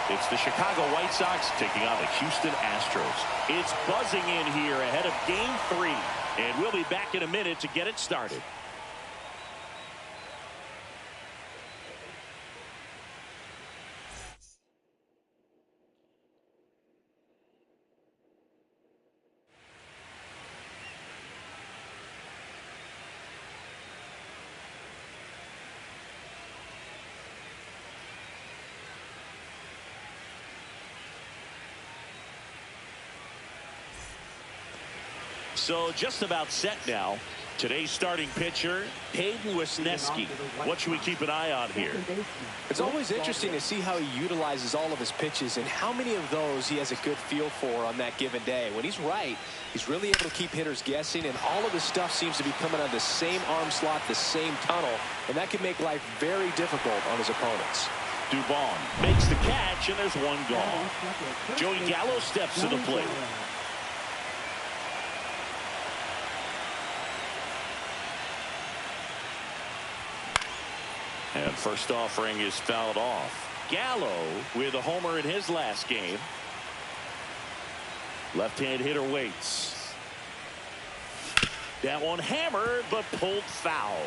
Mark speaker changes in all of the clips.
Speaker 1: It's the Chicago White Sox taking on the Houston Astros. It's buzzing in here ahead of Game 3. And we'll be back in a minute to get it started. So just about set now. Today's starting pitcher, Hayden Wesneski. What should we keep an eye on here?
Speaker 2: It's always interesting to see how he utilizes all of his pitches and how many of those he has a good feel for on that given day. When he's right, he's really able to keep hitters guessing, and all of his stuff seems to be coming out of the same arm slot, the same tunnel, and that can make life very difficult on his opponents.
Speaker 1: Dubon makes the catch, and there's one gone. Joey Gallo steps to the plate. And first offering is fouled off. Gallo with a homer in his last game. Left-hand hitter waits. That one hammered, but pulled foul.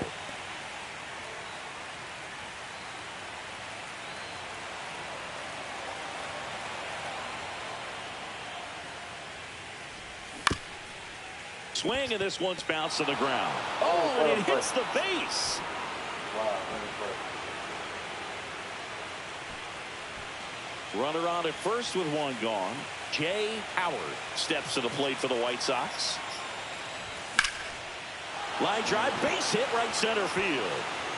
Speaker 1: Swing, and this one's bounced to the ground. Oh, and it hits the base. Runner on at first with one gone. Jay Howard steps to the plate for the White Sox. Line drive, base hit, right center field.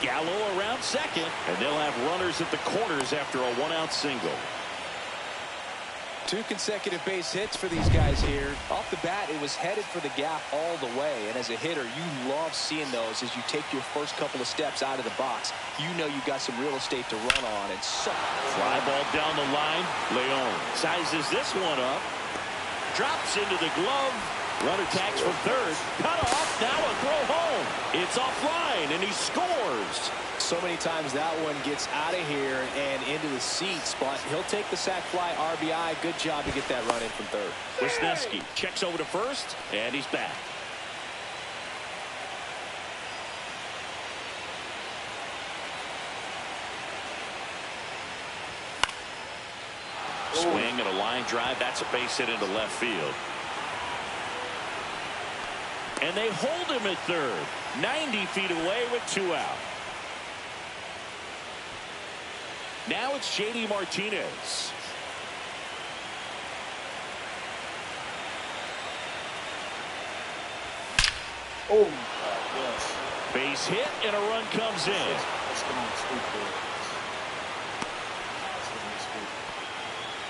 Speaker 1: Gallo around second, and they'll have runners at the corners after a one-out single.
Speaker 2: 2 consecutive base hits for these guys here. Off the bat, it was headed for the gap all the way. And as a hitter, you love seeing those as you take your first couple of steps out of the box. You know you've got some real estate to run on. And so
Speaker 1: fly ball down the line. Leon sizes this one up. Drops into the glove. Runner tacks from third. Cut off. Now a throw home. It's offline, and he scores.
Speaker 2: So many times that one gets out of here and into the seats, but he'll take the sac fly RBI. Good job to get that run in from third.
Speaker 1: Wisniewski checks over to first, and he's back. Swing and a line drive. That's a base hit into left field. And they hold him at third. 90 feet away with 2 out. Now it's J.D. Martinez.
Speaker 3: Oh, yes.
Speaker 1: Base hit and a run comes in.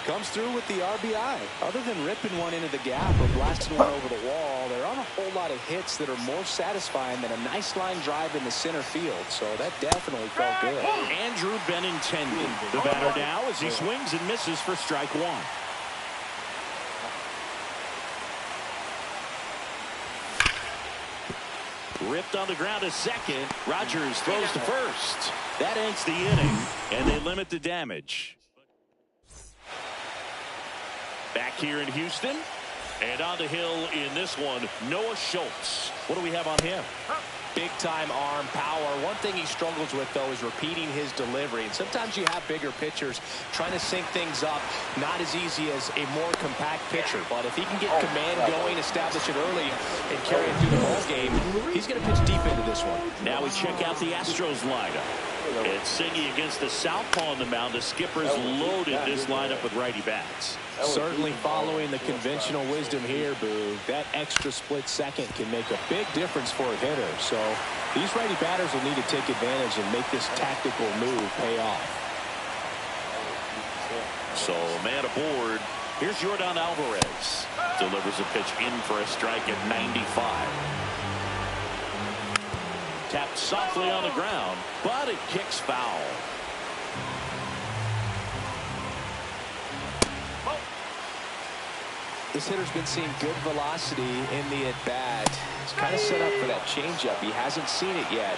Speaker 2: Comes through with the RBI. Other than ripping one into the gap or blasting one over the wall, there aren't a whole lot of hits that are more satisfying than a nice line drive in the center field. So that definitely felt good.
Speaker 1: Andrew Benintendi, the batter now as he swings and misses for strike one. Ripped on the ground to second. Rogers throws to first. That ends the inning, and they limit the damage. Back here in Houston, and on the hill in this one, Noah Schultz. What do we have on him?
Speaker 2: Big time arm power. One thing he struggles with, though, is repeating his delivery. And sometimes you have bigger pitchers trying to sync things up. Not as easy as a more compact pitcher. But if he can get command going, establish it early, and carry it through the ball game, he's going to pitch deep into this one.
Speaker 1: Now we check out the Astros lineup. And Siggy against the southpaw on the mound. The skipper's loaded this lineup with righty bats.
Speaker 2: Certainly following the conventional wisdom here, Boo. That extra split second can make a big difference for a hitter. So these righty batters will need to take advantage and make this tactical move pay off.
Speaker 1: So man aboard. Here's Yordan Alvarez. Delivers a pitch in for a strike at 95. Tapped softly on the ground, but it kicks foul.
Speaker 2: This hitter's been seeing good velocity in the at-bat. He's kind of set up for that changeup. He hasn't seen it yet.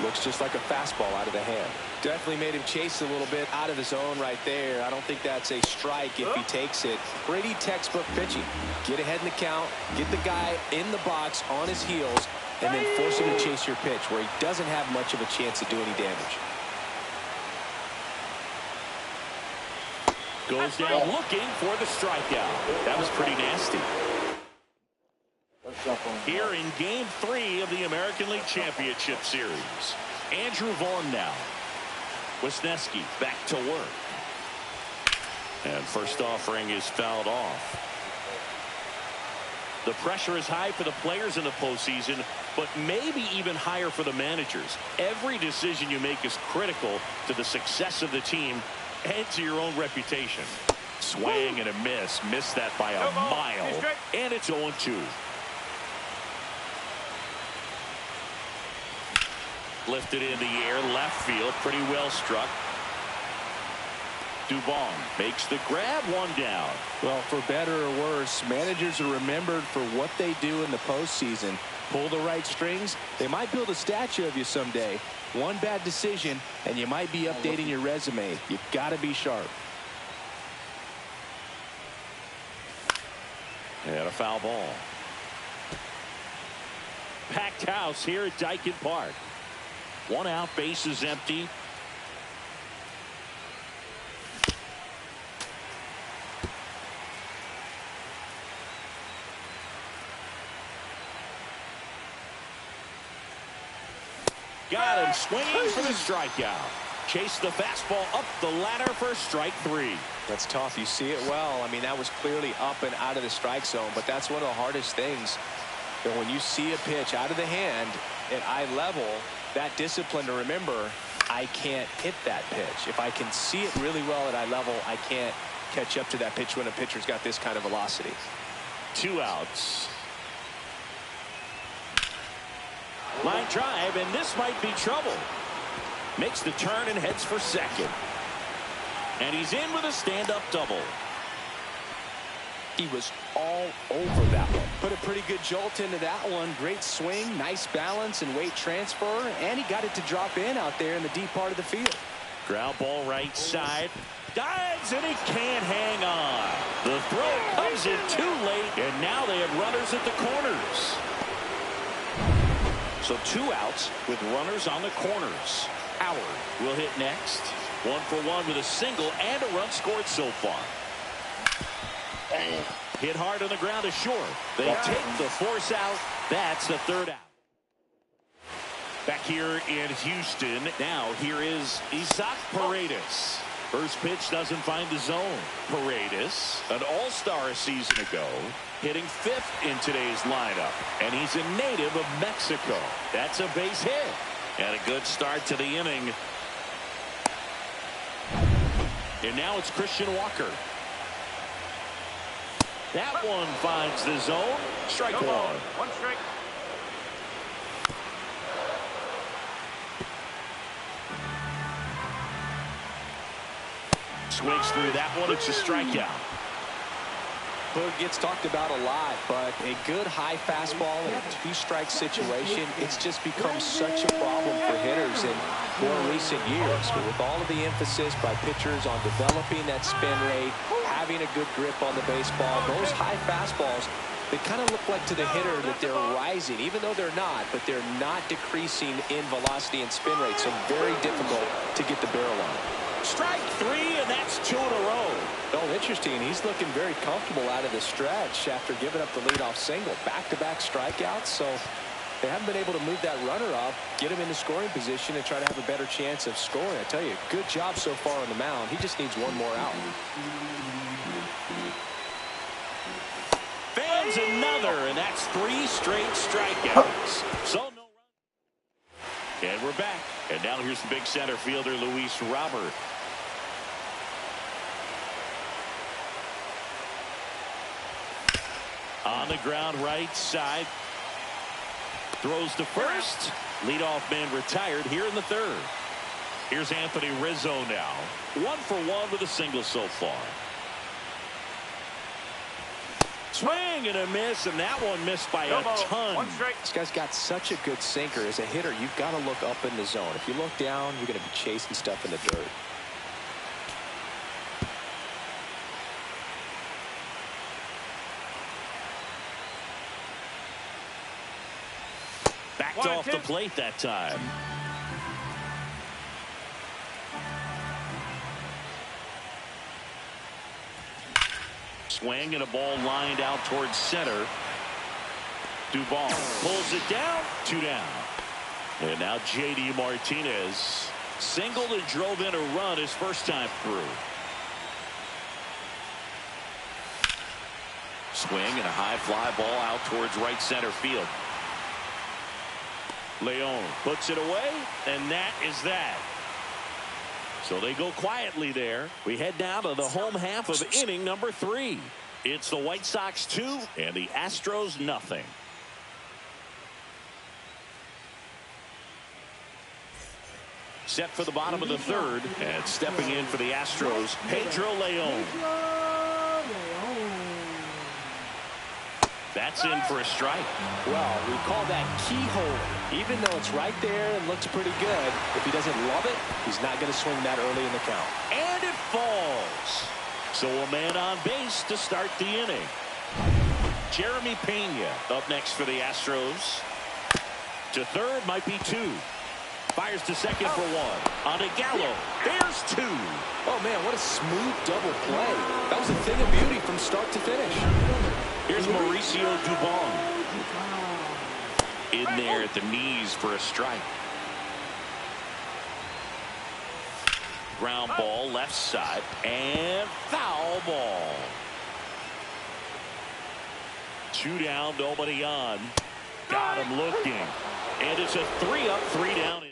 Speaker 2: Looks just like a fastball out of the hand. Definitely made him chase a little bit out of the zone right there. I don't think that's a strike if he takes it. Pretty textbook pitching. Get ahead in the count, get the guy in the box on his heels, and then force him to chase your pitch where he doesn't have much of a chance to do any damage.
Speaker 1: Goes down looking for the strikeout. That was pretty nasty. Here in Game 3 of the American League Championship Series. Andrew Vaughn now. Wisniewski back to work. And first offering is fouled off. The pressure is high for the players in the postseason, but maybe even higher for the managers. Every decision you make is critical to the success of the team and to your own reputation. Swing and a miss. Missed that by a mile. And it's 0-2. Lifted in the air, left field, pretty well struck. Dubon makes the grab, one down.
Speaker 2: Well, for better or worse, managers are remembered for what they do in the postseason. Pull the right strings, they might build a statue of you someday. One bad decision, and you might be updating your resume. You've got to be sharp.
Speaker 1: And a foul ball. Packed house here at Dyken Park. 1 out, base is empty. Got him swinging for the strikeout. Chase the fastball up the ladder for strike 3.
Speaker 2: That's tough. You see it well. I mean, that was clearly up and out of the strike zone, but that's one of the hardest things. That when you see a pitch out of the hand at eye level, that discipline to remember, I can't hit that pitch. If I can see it really well at eye level, I can't catch up to that pitch when a pitcher's got this kind of velocity.
Speaker 1: 2 outs. Line drive, and this might be trouble. Makes the turn and heads for second. And he's in with a stand-up double.
Speaker 2: He was all over that one. Put a pretty good jolt into that one. Great swing, nice balance and weight transfer, and he got it to drop in out there in the deep part of the field.
Speaker 1: Ground ball right side. Dives, and he can't hang on. The throw comes in too late, and now they have runners at the corners. So 2 outs with runners on the corners. Howard will hit next. 1 for 1 with a single and a run scored so far. Hit hard on the ground to short. They take the force out. That's the 3rd out. Back here in Houston. Now here is Isaac Paredes. First pitch doesn't find the zone. Paredes, an all-star a season ago, hitting 5th in today's lineup. And he's a native of Mexico. That's a base hit. And a good start to the inning. And now it's Christian Walker. That one finds the zone. Strike 1.
Speaker 3: 1 strike.
Speaker 1: Swings through that one. It's a strikeout.
Speaker 2: Boog gets talked about a lot, but a good high fastball in a 2-strike situation, it's just become such a problem for hitters in more recent years. But with all of the emphasis by pitchers on developing that spin rate, having a good grip on the baseball, those high fastballs, they kind of look like to the hitter that they're rising, even though they're not, but they're not decreasing in velocity and spin rate, so very difficult to get the barrel on.
Speaker 1: Strike 3, and that's 2 in a row.
Speaker 2: Oh, interesting. He's looking very comfortable out of the stretch after giving up the leadoff single. Back-to-back strikeouts, so they haven't been able to move that runner up, get him into scoring position, and try to have a better chance of scoring. I tell you, good job so far on the mound. He just needs 1 more out.
Speaker 1: Fans another, and that's 3 straight strikeouts. So no run. And we're back. And now here's the big center fielder, Luis Robert. On the ground right side. Throws to first. Leadoff man retired here in the 3rd. Here's Anthony Rizzo now. 1 for 1 with a single so far. Swing and a miss, and that one missed by a ton.
Speaker 3: 1 strike.
Speaker 2: This guy's got such a good sinker. As a hitter, you've got to look up in the zone. If you look down, you're going to be chasing stuff in the dirt.
Speaker 1: Backed off the plate that time. Swing and a ball lined out towards center. Duvall pulls it down. 2 down. And now J.D. Martinez singled and drove in a run his first time through. Swing and a high fly ball out towards right center field. Leon puts it away, and that is that. So they go quietly there. We head down to the home half of inning number 3. It's the White Sox 2 and the Astros nothing. Set for the bottom of the 3rd, and stepping in for the Astros, Pedro Leon. That's in for a strike.
Speaker 2: Well, we call that keyhole. Even though it's right there and looks pretty good, if he doesn't love it, he's not going to swing that early in the count.
Speaker 1: And it falls. So a man on base to start the inning. Jeremy Pena up next for the Astros. To 3rd might be 2. Fires to second for 1. On to Gallo. There's 2.
Speaker 2: Oh, man, what a smooth double play. That was a thing of beauty from start to finish.
Speaker 1: Here's Mauricio Dubon. In there at the knees for a strike. Ground ball left side. And foul ball. 2 down, nobody on. Got him looking. And it's a 3-up, 3 down inning.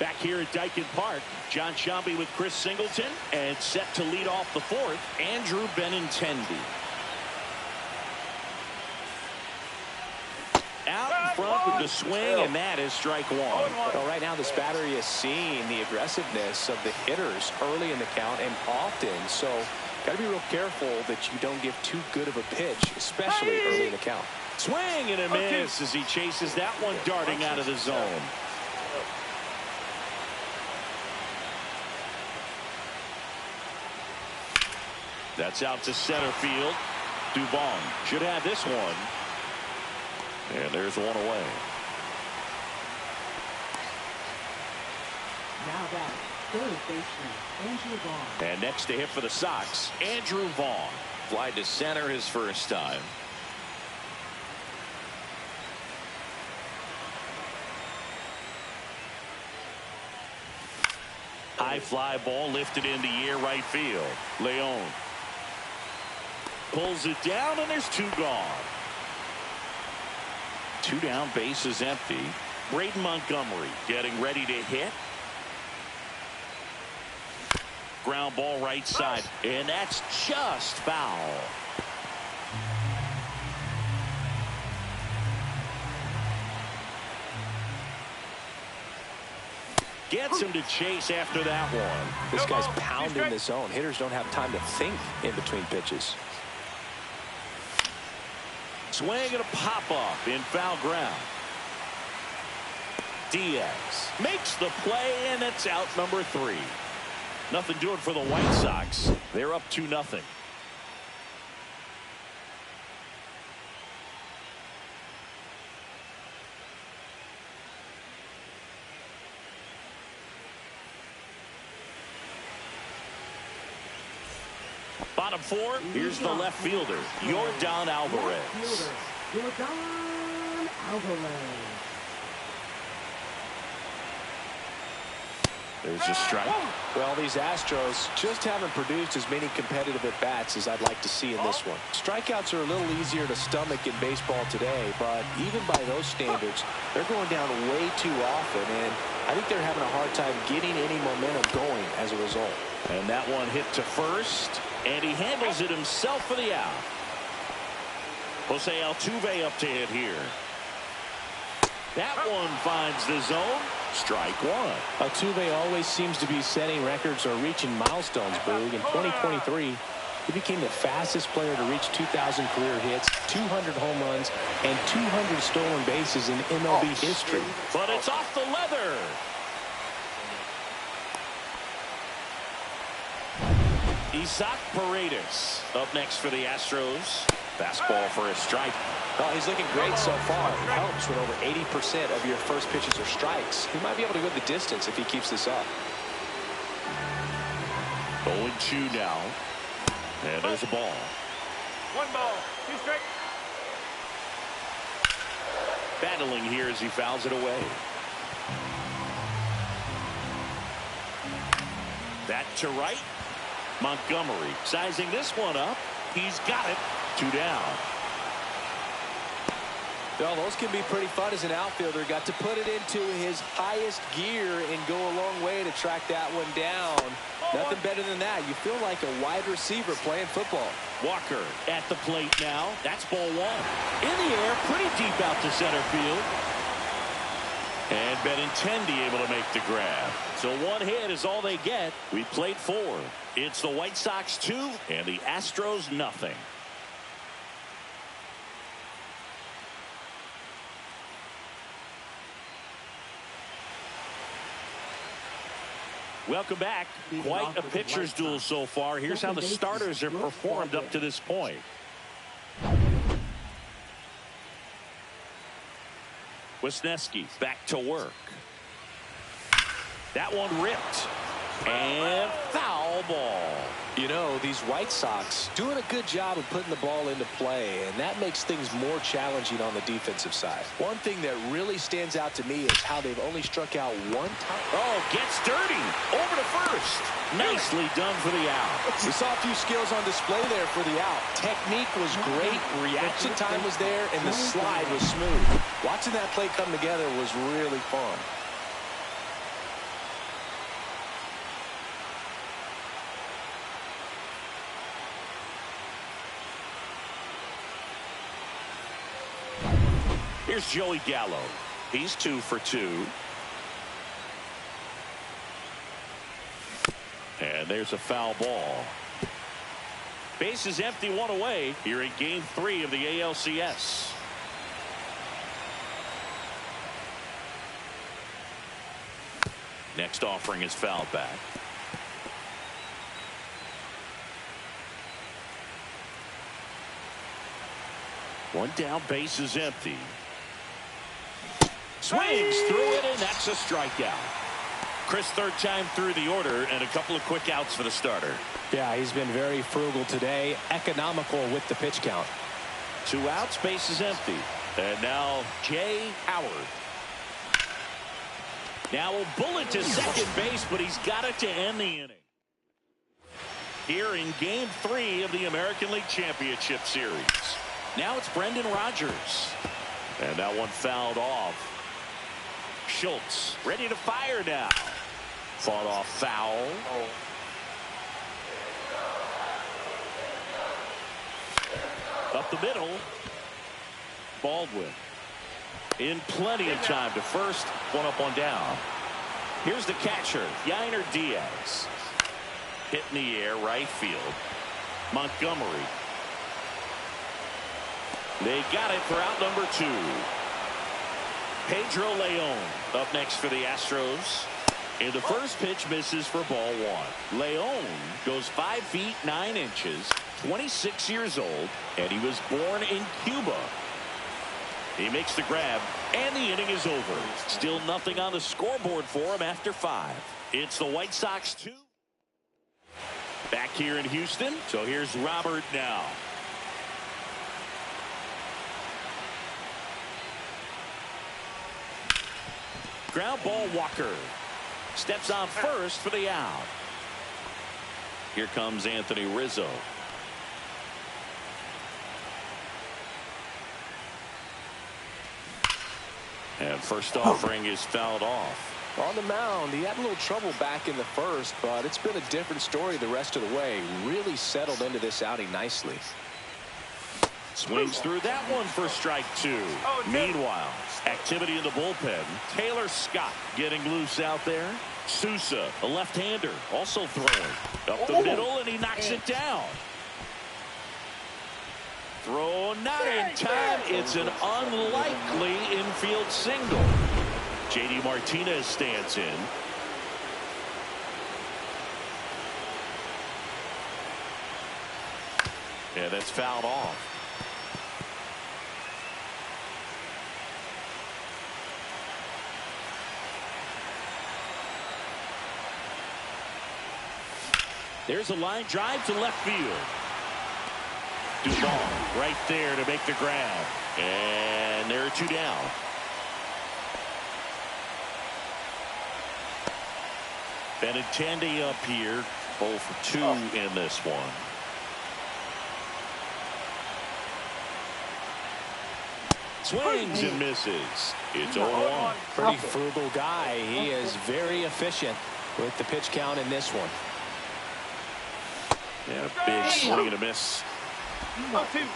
Speaker 1: Back here at Dyken Park, John Shambi with Chris Singleton, and set to lead off the fourth, Andrew Benintendi. Out in front with the swing, and that is strike one.
Speaker 2: Well, right now this battery is seeing the aggressiveness of the hitters early in the count and often, so got to be real careful that you don't give too good of a pitch, especially early in the count.
Speaker 1: Swing and a miss as he chases that one darting out of the zone. That's out to center field. Dubon should have this one. And there's one away.
Speaker 4: Now back, third baseman, Andrew Vaughn.
Speaker 1: And next to hit for the Sox, Andrew Vaughn. Fly to center his first time. High fly ball lifted in the air right field. Leon pulls it down, and there's two gone. Two down, base is empty. Braden Montgomery getting ready to hit. Ground ball right side, and that's just foul. Gets him to chase after that one.
Speaker 2: This guy's pounding the zone. Hitters don't have time to think in between pitches.
Speaker 1: Swing and a pop-up in foul ground. Diaz makes the play, and it's out number 3. Nothing doing for the White Sox. They're up 2-0. Bottom 4, here's the left fielder, Yordan Alvarez.
Speaker 4: Yordan Alvarez.
Speaker 1: There's a strike.
Speaker 2: Well, these Astros just haven't produced as many competitive at-bats as I'd like to see in this one. Strikeouts are a little easier to stomach in baseball today, but even by those standards, they're going down way too often, and I think they're having a hard time getting any momentum going as a result.
Speaker 1: And that one hit to first, and he handles it himself for the out. Jose Altuve up to hit here. That one finds the zone. Strike one.
Speaker 2: Altuve always seems to be setting records or reaching milestones, Boog. In 2023, he became the fastest player to reach 2,000 career hits, 200 home runs, and 200 stolen bases in MLB history.
Speaker 1: But it's off the leather. Isaac Paredes up next for the Astros. Fastball for a strike.
Speaker 2: Well, he's looking great so far. It helps when over 80% of your first pitches are strikes. He might be able to go the distance if he keeps this up.
Speaker 1: 0-2 now. And there's a ball.
Speaker 3: 1 ball, 2 strikes.
Speaker 1: Battling here as he fouls it away. That to right. Montgomery sizing this one up. He's got it. 2 down.
Speaker 2: Well, those can be pretty fun as an outfielder. Got to put it into his highest gear and go a long way to track that one down. Nothing better than that. You feel like a wide receiver playing football.
Speaker 1: Walker at the plate now. That's ball 1. In the air, pretty deep out to center field. And Benintendi able to make the grab. So 1 hit is all they get. We played 4. It's the White Sox 2 and the Astros nothing. Welcome back. Quite a pitcher's duel so far. Here's how the starters have performed up to this point. Wisniewski back to work. That one ripped. And foul ball.
Speaker 2: You know, these White Sox doing a good job of putting the ball into play, and that makes things more challenging on the defensive side. One thing that really stands out to me is how they've only struck out 1 time.
Speaker 1: Oh, gets dirty. Over to first. Nicely done for the out.
Speaker 2: We saw a few skills on display there for the out. Technique was great. Reaction time was there, and the slide was smooth. Watching that play come together was really fun.
Speaker 1: Here's Joey Gallo. He's 2 for 2. And there's a foul ball. Base is empty, 1 away here in game 3 of the ALCS. Next offering is fouled back. One down, base is empty. Swings through it, and that's a strikeout. Chris, third time through the order, and a couple of quick outs for the starter.
Speaker 2: Yeah, he's been very frugal today, economical with the pitch count.
Speaker 1: 2 outs, base is empty. And now Jay Howard. Now a bullet to second base, but he's got it to end the inning. Here in game 3 of the American League Championship Series. Now it's Brendan Rodgers. And that one fouled off. Schultz ready to fire now. Fought off foul. Up the middle. Baldwin. In plenty of time to first. One up, one down. Here's the catcher, Yainer Diaz. Hit in the air, right field. Montgomery. They got it for out number 2. Pedro Leon up next for the Astros. And the first pitch misses for ball 1. Leon goes 5 feet 9 inches, 26 years old, and he was born in Cuba. He makes the grab, and the inning is over. Still nothing on the scoreboard for him after 5. It's the White Sox 2. Back here in Houston, so here's Robert now. Ground ball, Walker. Steps on first for the out. Here comes Anthony Rizzo. And first offering is fouled off.
Speaker 2: On the mound, he had a little trouble back in the first, but it's been a different story the rest of the way. Really settled into this outing nicely.
Speaker 1: Swings through that one for strike 2. Meanwhile, activity in the bullpen. Taylor Scott getting loose out there. Sousa, a left-hander, also throwing. Up the middle, and he knocks it down. Throw not in time. It's an unlikely infield single. J.D. Martinez stands in. Yeah, that's fouled off. There's a line drive to left field. Duvall right there to make the grab. And there are 2 down. Benintendi up here. 0 for 2 in this one. Swings and misses. It's 0-1.
Speaker 2: Pretty frugal guy. He is very efficient with the pitch count in this one.
Speaker 1: And a big swing and a miss.
Speaker 3: Nothing.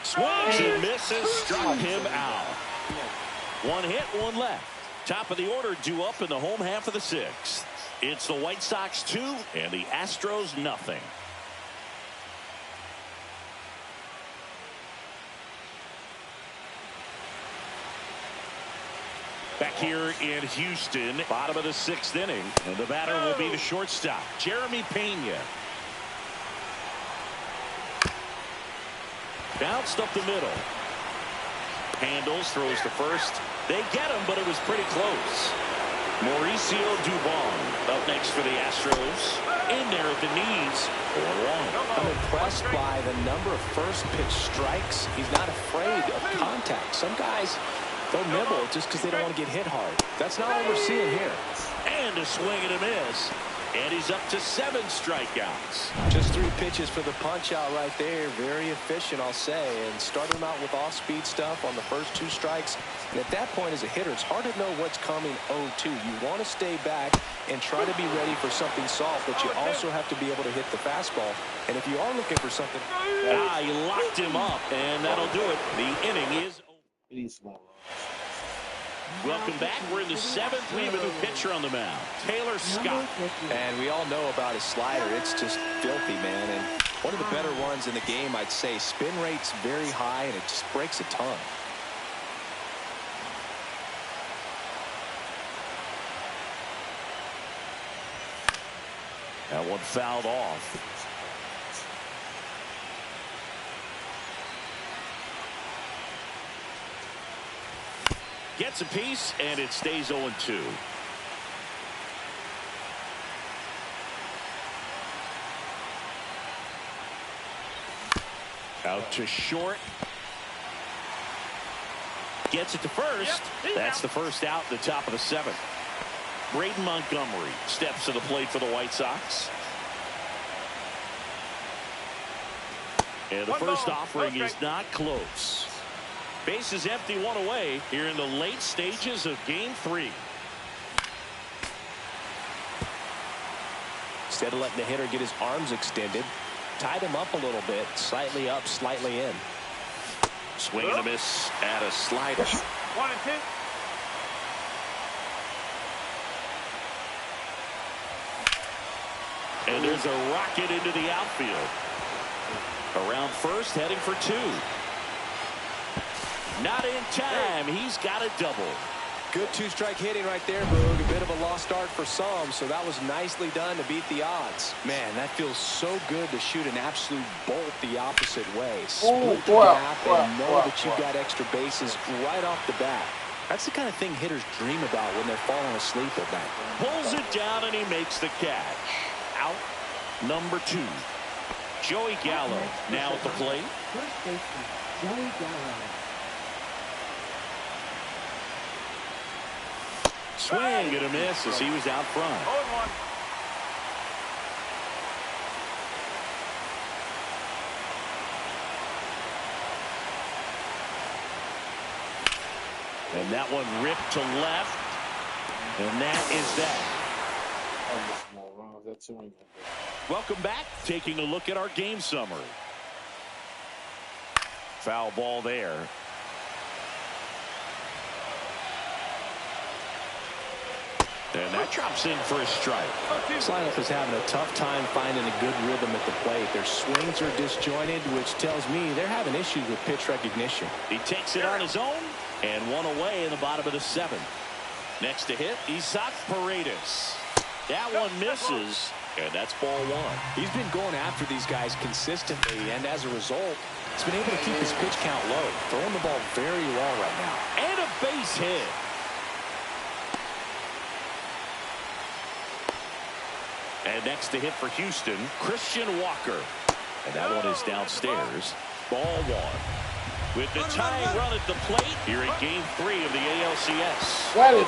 Speaker 1: Swings and misses. Struck him out. 1 hit, 1 left. Top of the order due up in the home half of the 6th. It's the White Sox 2 and the Astros nothing. Back here in Houston, bottom of the 6th inning, and the batter will be the shortstop, Jeremy Pena. Bounced up the middle. Handles, throws to first. They get him, but it was pretty close. Mauricio Dubon up next for the Astros. In there at the knees. 1-1.
Speaker 2: I'm impressed by the number of first pitch strikes. He's not afraid of contact. Some guys, they'll nibble just because they don't want to get hit hard. That's not what we're seeing here.
Speaker 1: And a swing and a miss. And he's up to 7 strikeouts.
Speaker 2: Just 3 pitches for the punch out right there. Very efficient, I'll say. And started him out with off-speed stuff on the first 2 strikes. And at that point, as a hitter, it's hard to know what's coming 0-2. You want to stay back and try to be ready for something soft, but you also have to be able to hit the fastball. And if you are looking for something...
Speaker 1: He locked him up, and that'll do it. The inning is over. Welcome back. We're in the 7th. We have a new pitcher on the mound, Taylor Scott.
Speaker 2: And we all know about his slider. It's just filthy, man. And one of the better ones in the game, I'd say. Spin rate's very high, and it just breaks a ton.
Speaker 1: That one fouled off. Gets a piece, and it stays 0-2. Out to short. Gets it to first. That's the first out, the top of the 7th. Braden Montgomery steps to the plate for the White Sox. And the first offering is not close. Base is empty, 1 away here in the late stages of game 3.
Speaker 2: Instead of letting the hitter get his arms extended, tied him up a little bit, slightly up, slightly in.
Speaker 1: Swing and a miss at a slider.
Speaker 3: 1 and 2.
Speaker 1: And there's a rocket into the outfield. Around first, heading for 2. Not in time. He's got a double.
Speaker 2: Good 2-strike hitting right there, Boog. A bit of a lost start for some, so that was nicely done to beat the odds. Man, that feels so good to shoot an absolute bolt the opposite way. Split the gap and know that you got extra bases right off the bat. That's the kind of thing hitters dream about when they're falling asleep at night.
Speaker 1: Pulls it down and he makes the catch. Out number 2. Joey Gallo now at the plate.
Speaker 4: First baseman, Joey Gallo.
Speaker 1: Swing and a miss as he was out front.
Speaker 3: 0-1.
Speaker 1: And that one ripped to left. And that is that. Welcome back. Taking a look at our game summary. Foul ball there. And that drops in for a strike.
Speaker 2: This lineup is having a tough time finding a good rhythm at the plate. Their swings are disjointed, which tells me they're having issues with pitch recognition.
Speaker 1: He takes it on his own, and 1 away in the bottom of the 7th. Next to hit, Isaac Paredes. That one misses, and that's ball 1.
Speaker 2: He's been going after these guys consistently, and as a result, he's been able to keep his pitch count low, throwing the ball very well right now.
Speaker 1: And a base hit. And next to hit for Houston, Christian Walker. And that one is downstairs. Ball 1. With the tying run at the plate here in game 3 of the ALCS. Throw to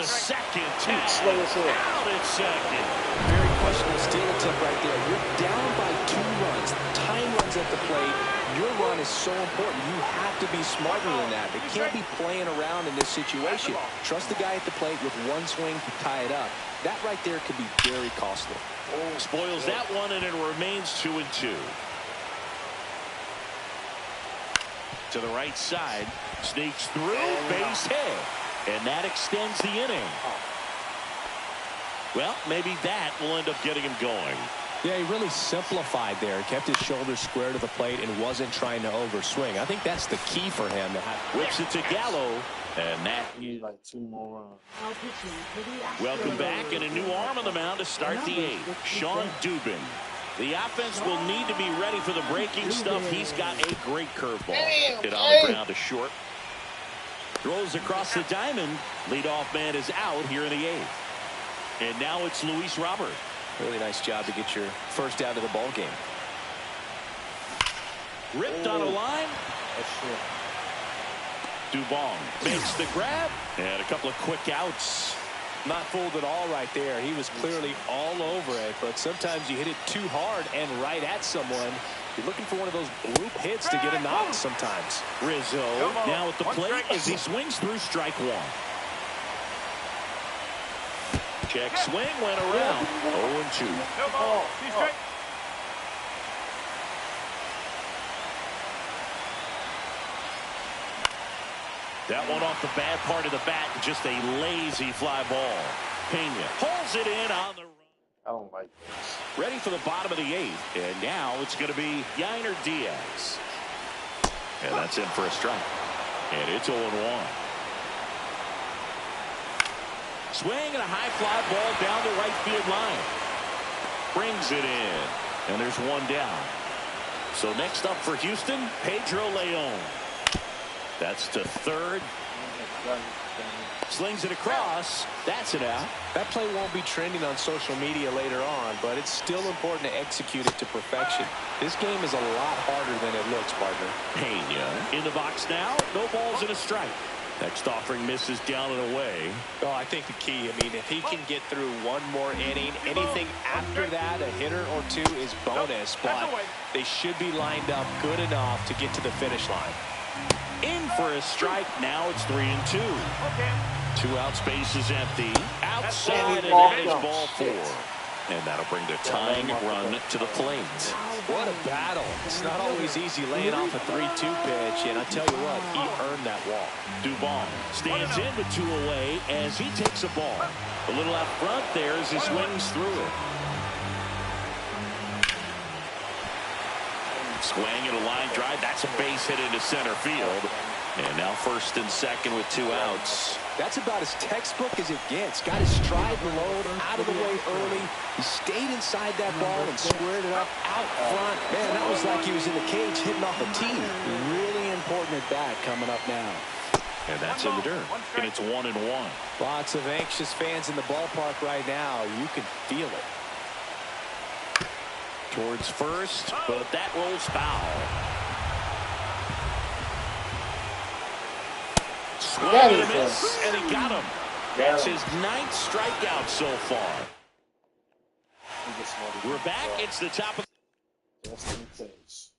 Speaker 1: second. Out at second.
Speaker 2: Very questionable steal attempt right there. You're down by 2 runs. Tying runs at the plate. Your run is so important. You have to be smarter than that. They can't be playing around in this situation. Trust the guy at the plate with 1 swing to tie it up. That right there could be very costly.
Speaker 1: Spoils that one, and it remains 2-2. To the right side, sneaks through, base hit, and that extends the inning. Well, maybe that will end up getting him going.
Speaker 2: Yeah, he really simplified there. He kept his shoulders square to the plate and wasn't trying to overswing. I think that's the key for him.
Speaker 1: Whips it to Gallo, and that.
Speaker 5: Like 2 more runs.
Speaker 4: Now pitching for the Astros.
Speaker 1: Welcome back, and a new arm on the mound to start the 8th. Sean Dubin. The offense will need to be ready for the breaking stuff. He's got a great curveball. Hit on the ground to short. Throws across the diamond. Leadoff man is out here in the 8th. And now it's Luis Robert.
Speaker 2: Really nice job to get your first out of the ball game.
Speaker 1: Ripped on a line. Dubon makes the grab. And a couple of quick outs.
Speaker 2: Not fooled at all right there. He was clearly all over it, but sometimes you hit it too hard and right at someone. You're looking for one of those bloop hits to get a knock sometimes.
Speaker 1: Rizzo now at the plate as he swings through strike one. Check swing went around. 0-2.
Speaker 3: No ball. 2 strikes.
Speaker 1: That one off the bad part of the bat, just a lazy fly ball. Pena pulls it in on the run.
Speaker 5: I don't like this.
Speaker 1: Ready for the bottom of the 8th, and now it's going to be Yainer Diaz. And that's in for a strike. And it's 0-1. Swing and a high fly ball down the right field line. Brings it in, and there's one down. So next up for Houston, Pedro Leon. That's to third. Slings it across. That's it out.
Speaker 2: That play won't be trending on social media later on, but it's still important to execute it to perfection. This game is a lot harder than it looks, partner.
Speaker 1: Pena in the box now. No balls and a strike. Next offering misses down and away.
Speaker 2: Oh, I think the key, I mean, if he can get through one more inning, anything after that, a hitter or two is bonus, but they should be lined up good enough to get to the finish line.
Speaker 1: In for a strike. Now it's 3-2.
Speaker 3: Okay.
Speaker 1: 2 outs, base is empty. Outside, and that is ball 4. And that'll bring the tying run to the plate.
Speaker 2: What a battle. It's not always easy laying off a 3-2 pitch, and I tell you what, he earned that walk.
Speaker 1: Dubon stands in with 2 away as he takes a ball. A little out front there as he swings through it. Swing and a line drive. That's a base hit into center field. And now first and second with 2 outs.
Speaker 2: That's about as textbook as it gets. Got his stride load out of the way early. He stayed inside that ball and squared it up out front. Man, that was like he was in the cage hitting off a tee.
Speaker 6: Really important at bat coming up now.
Speaker 1: And that's in the dirt. And it's 1-1.
Speaker 2: Lots of anxious fans in the ballpark right now. You can feel it.
Speaker 1: Towards first, but that rolls foul. Swing and a miss, and he got him. That's his 9th strikeout so far. We're back. It's the top of.
Speaker 5: Just in case.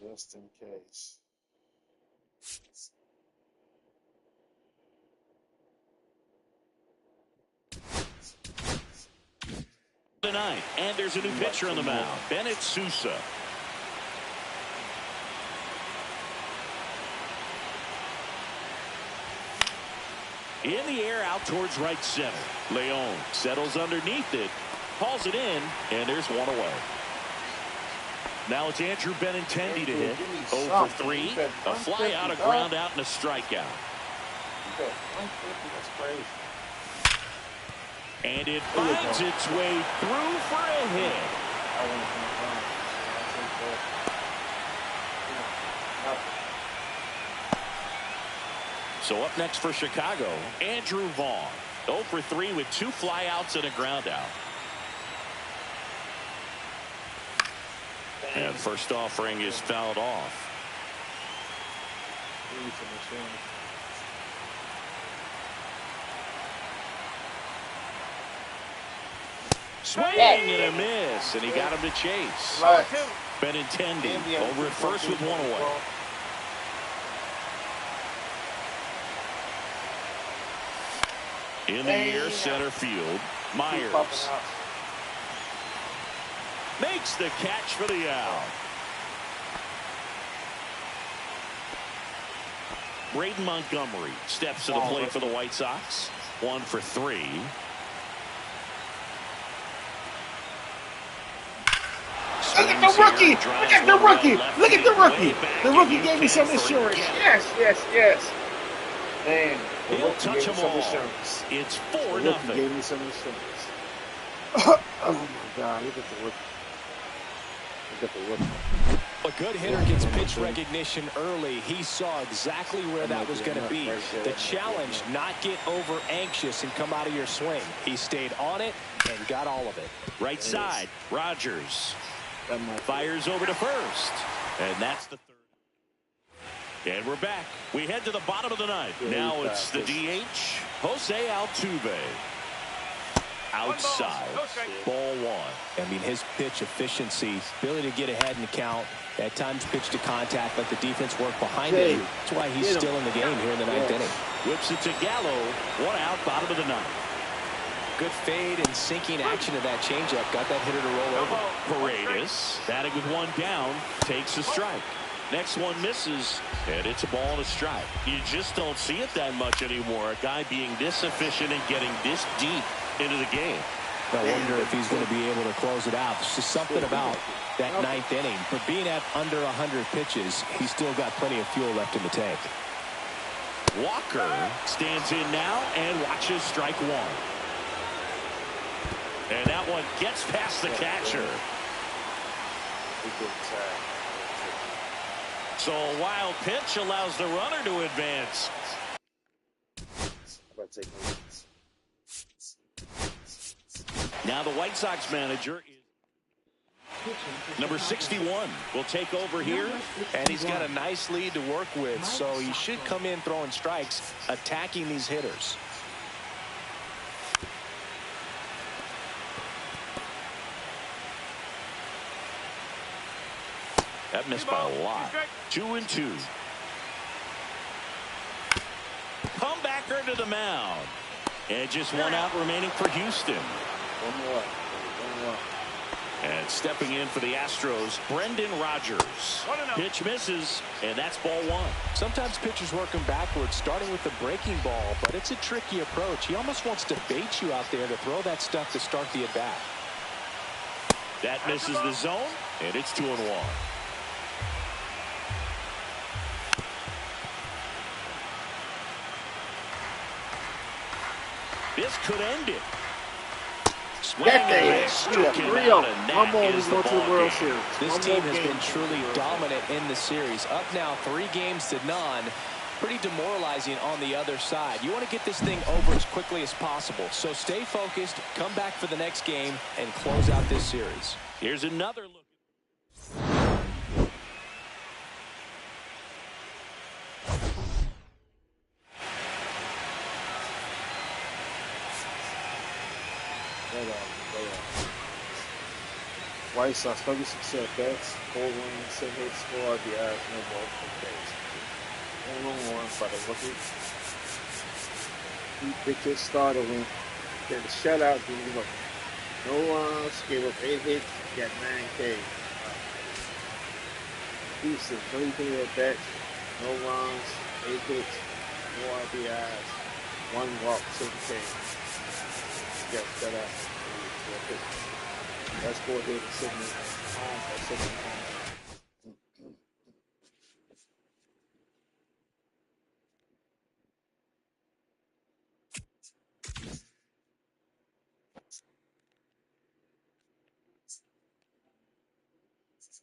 Speaker 5: Just in case.
Speaker 1: Tonight, and there's a new pitcher on the mound, Bennett Sousa. In the air, out towards right center. Leon settles underneath it, hauls it in, and there's one away. Now it's Andrew Benintendi to hit. 0 for 3, a fly out, a ground out, and a strikeout.
Speaker 5: That's crazy.
Speaker 1: And it finds its way through for a hit. So up next for Chicago, Andrew Vaughn. 0 for 3 with 2 flyouts and a ground out. And first offering is fouled off. Swing and a miss, and he got him to chase. Benintendi over at first with 1 away. In the air, center field, Myers makes the catch for the out. Braden Montgomery steps to the plate for the White Sox. 1 for 3.
Speaker 5: Look at the rookie! Look at the rookie! Look at the rookie! The rookie gave me some insurance. Yes, yes, yes. Man, the
Speaker 1: He'll
Speaker 5: rookie
Speaker 1: touch
Speaker 5: gave me
Speaker 1: them
Speaker 5: some
Speaker 1: all.
Speaker 5: insurance.
Speaker 1: It's
Speaker 5: The
Speaker 1: 4-0.
Speaker 5: rookie gave me some insurance. Oh my God! Look at the rookie. Look at the rookie.
Speaker 2: A good hitter gets pitch recognition early. He saw exactly where that was going to be. The challenge, not get over anxious and come out of your swing. He stayed on it and got all of it.
Speaker 1: Right side, Rogers fires over to first, and that's the third. And we're back. We head to the bottom of the ninth. Now it's the DH, Jose Altuve. Outside. Ball one.
Speaker 2: I mean, his pitch efficiency, ability to get ahead in the count, at times pitch to contact, let the defense work behind him. That's why he's still in the game here in the ninth inning.
Speaker 1: Whips it to Gallo. One out, bottom of the ninth.
Speaker 2: Good fade and sinking action of that changeup. Got that hitter to roll over.
Speaker 1: Paredes, batting with one down, takes a strike. Next one misses, and it's a ball and a strike. You just don't see it that much anymore. A guy being this efficient and getting this deep into the game.
Speaker 2: I wonder if he's going to be able to close it out. There's just something about that ninth inning. For being at under 100 pitches, he's still got plenty of fuel left in the tank.
Speaker 1: Walker stands in now and watches strike one. And that one gets past the catcher. So a wild pitch allows the runner to advance. Now the White Sox manager is number 61 will take over here.
Speaker 2: And he's got a nice lead to work with, so he should come in throwing strikes, attacking these hitters.
Speaker 1: That missed by a lot. 2-2. Comebacker to the mound. And just one out remaining for Houston.
Speaker 5: One more.
Speaker 1: And stepping in for the Astros, Brendan Rodgers. Pitch misses, and that's ball one.
Speaker 2: Sometimes pitchers work him backwards, starting with the breaking ball, but it's a tricky approach. He almost wants to bait you out there to throw that stuff to start the at-bat.
Speaker 1: That misses the zone, and it's 2-1. This could end it.
Speaker 5: That day, 3-0. One more, we go to the World Series.
Speaker 2: This team has been truly dominant in the series. Up now 3-0. Pretty demoralizing on the other side. You want to get this thing over as quickly as possible. So stay focused, come back for the next game, and close out this series.
Speaker 1: Here's another look.
Speaker 5: Whitesox 36 at-bats, 4 wins, 7 hits, 4 RBIs, no balls, no Ks. 1-on-1 by the rookie. He picked his starter win. Got the shutout, didn't give up no runs, gave up 8 hits, got 9 Ks. Houston 33 at-bats, no runs, 8 hits, no RBIs, 1 walk, 7 Ks. Got shut out. That's 4 hits, 7 home, 7 home.